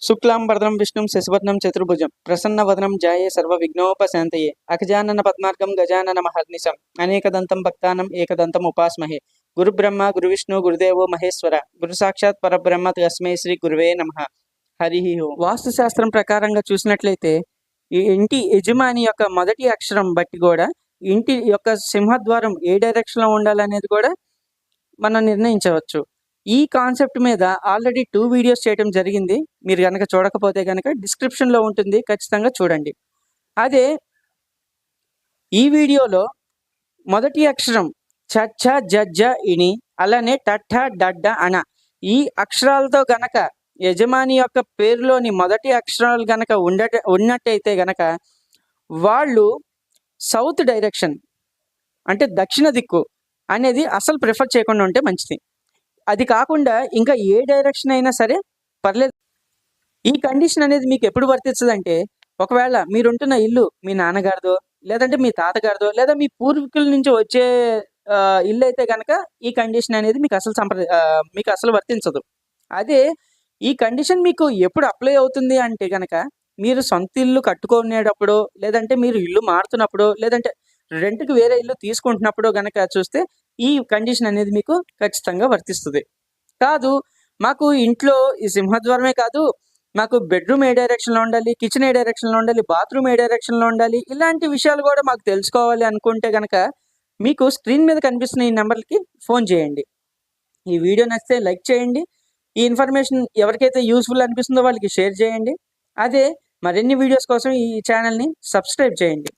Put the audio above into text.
శుక్లాంబరధరం విష్ణుం శశివర్ణం చతుర్భుజం ప్రసన్నవదనం ధ్యాయే సర్వవిఘ్నోపశాంతయే అఖజానన పద్మార్గం గజానన మహర్నిశం అనేకదంతం భక్తానం ఏకదంతం ఉపాస్మహే గురుబ్రహ్మ గురువిష్ణు గురుదేవో మహేశ్వర గురు సాక్షాత్ పరబ్రహ్మ తస్మై శ్రీ గురువే నమః. హరి ఓం. వాస్తుశాస్త్రం ప్రకారంగా చూసినట్లయితే ఈ ఇంటి యజమాని యొక్క మొదటి అక్షరం బట్టి కూడా ఇంటి యొక్క సింహద్వారం ఏ డైరెక్షన్లో ఉండాలనేది కూడా మనం నిర్ణయించవచ్చు. ఈ కాన్సెప్ట్ మీద ఆల్రెడీ 2 వీడియోస్ చేయడం జరిగింది. మీరు కనుక చూడకపోతే కనుక డిస్క్రిప్షన్లో ఉంటుంది, ఖచ్చితంగా చూడండి. అదే ఈ వీడియోలో మొదటి అక్షరం చ జజ్జ ఇని, అలానే టఠ డడ్డ అణ, ఈ అక్షరాలతో గనక యజమాని యొక్క పేరులోని మొదటి అక్షరాలు గనక ఉన్నట్టయితే గనక వాళ్ళు సౌత్ డైరెక్షన్ అంటే దక్షిణ దిక్కు అనేది అసలు ప్రిఫర్ చేయకుండా ఉంటే మంచిది. అది కాకుండా ఇంకా ఏ డైరెక్షన్ అయినా సరే పర్లేదు. ఈ కండిషన్ అనేది మీకు ఎప్పుడు వర్తిస్తుంది అంటే, ఒకవేళ మీరుంటున్న ఇల్లు మీ నాన్నగారిదో, లేదంటే మీ తాతగారిదో, లేదా మీ పూర్వీకుల నుంచి వచ్చే ఇల్లు అయితే కనుక ఈ కండిషన్ అనేది మీకు అసలు వర్తించదు. అదే ఈ కండిషన్ మీకు ఎప్పుడు అప్లై అవుతుంది అంటే కనుక, మీరు సొంత ఇల్లు కట్టుకునేటప్పుడు, లేదంటే మీరు ఇల్లు మారుతున్నప్పుడు, లేదంటే రెంట్కి వేరే ఇల్లు తీసుకుంటున్నప్పుడు గనక చూస్తే ఈ కండిషన్ అనేది మీకు ఖచ్చితంగా వర్తిస్తుంది. కాదు, మాకు ఇంట్లో ఈ సింహద్వారమే కాదు, మాకు బెడ్రూమ్ ఏ డైరెక్షన్లో ఉండాలి, కిచెన్ ఏ డైరెక్షన్లో ఉండాలి, బాత్రూమ్ ఏ డైరెక్షన్లో ఉండాలి, ఇలాంటి విషయాలు కూడా మాకు తెలుసుకోవాలి అనుకుంటే కనుక మీకు స్క్రీన్ మీద కనిపిస్తున్న ఈ నెంబర్కి ఫోన్ చేయండి. ఈ వీడియో నచ్చితే లైక్ చేయండి. ఈ ఇన్ఫర్మేషన్ ఎవరికైతే యూస్ఫుల్ అనిపిస్తుందో వాళ్ళకి షేర్ చేయండి. అదే మరిన్ని వీడియోస్ కోసం ఈ ఛానల్ని సబ్స్క్రైబ్ చేయండి.